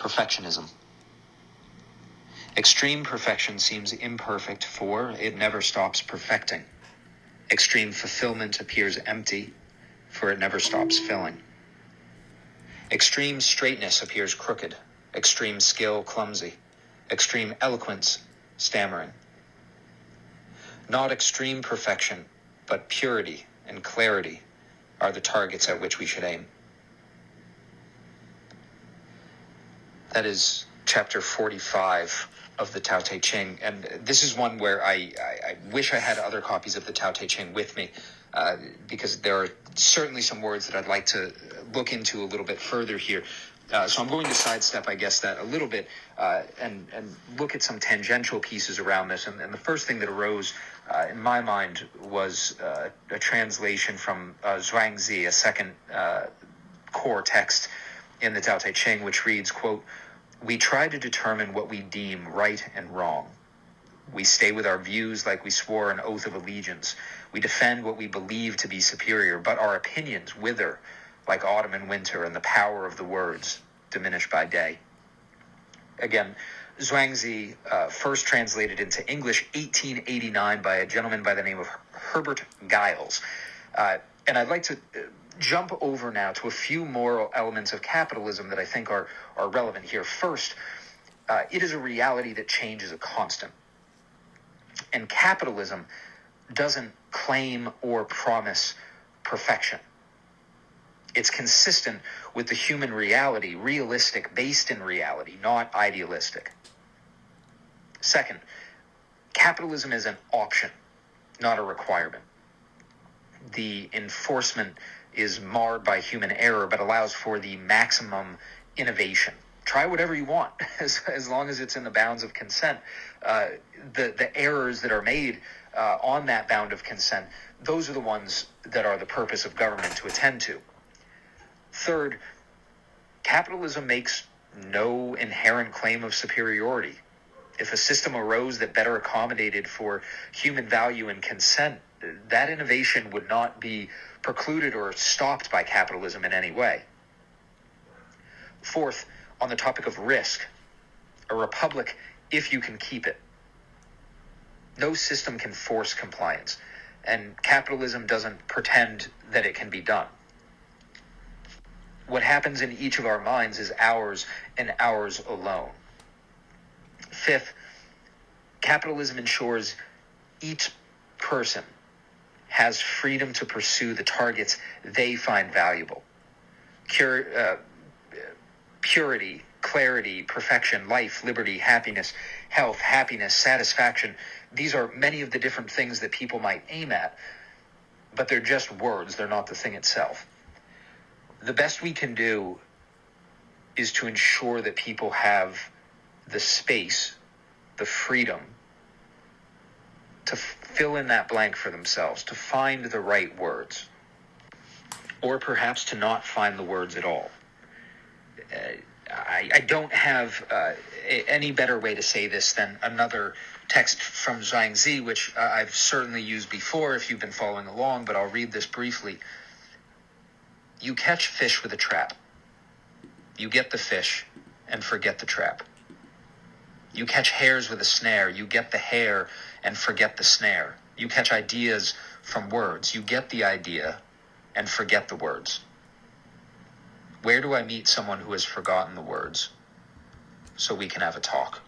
Perfectionism. Extreme perfection seems imperfect, for it never stops perfecting. Extreme fulfillment appears empty, for it never stops filling. Extreme straightness appears crooked, extreme skill clumsy, extreme eloquence stammering. Not extreme perfection, but purity and clarity are the targets at which we should aim. That is chapter 45 of the Tao Te Ching, and this is one where I wish I had other copies of the Tao Te Ching with me, because there are certainly some words that I'd like to look into a little bit further here. So I'm going to sidestep, I guess, that a little bit and look at some tangential pieces around this. And the first thing that arose in my mind was a translation from Zhuangzi, a second core text in the Tao Te Ching, which reads, quote, "We try to determine what we deem right and wrong. We stay with our views like we swore an oath of allegiance. We defend what we believe to be superior, but our opinions wither like autumn and winter, and the power of the words diminish by day." Again, Zhuangzi first translated into English 1889 by a gentleman by the name of Herbert Giles. And I'd like to jump over now to a few moral elements of capitalism that I think are relevant here. First, it is a reality that change is a constant. And capitalism doesn't claim or promise perfection. It's consistent with the human reality, realistic, based in reality, not idealistic. Second, capitalism is an option, not a requirement. The enforcement is marred by human error, but allows for the maximum innovation. Try whatever you want, as long as it's in the bounds of consent. The errors that are made on that bound of consent, those are the ones that are the purpose of government to attend to. Third, capitalism makes no inherent claim of superiority. If a system arose that better accommodated for human value and consent, that innovation would not be precluded or stopped by capitalism in any way. Fourth, on the topic of risk, a republic, if you can keep it. No system can force compliance, and capitalism doesn't pretend that it can be done. What happens in each of our minds is ours and ours alone. Fifth, capitalism ensures each person has freedom to pursue the targets they find valuable. Purity, clarity, perfection, life, liberty, happiness, health, happiness, satisfaction. These are many of the different things that people might aim at, but they're just words. They're not the thing itself. The best we can do is to ensure that people have the space, the freedom to fill in that blank for themselves, to find the right words, or perhaps to not find the words at all. I don't have any better way to say this than another text from Zhuangzi, which I've certainly used before if you've been following along, but I'll read this briefly. You catch fish with a trap. You get the fish and forget the trap. You catch hares with a snare. You get the hare and forget the snare. You catch ideas from words. You get the idea and forget the words. Where do I meet someone who has forgotten the words so we can have a talk?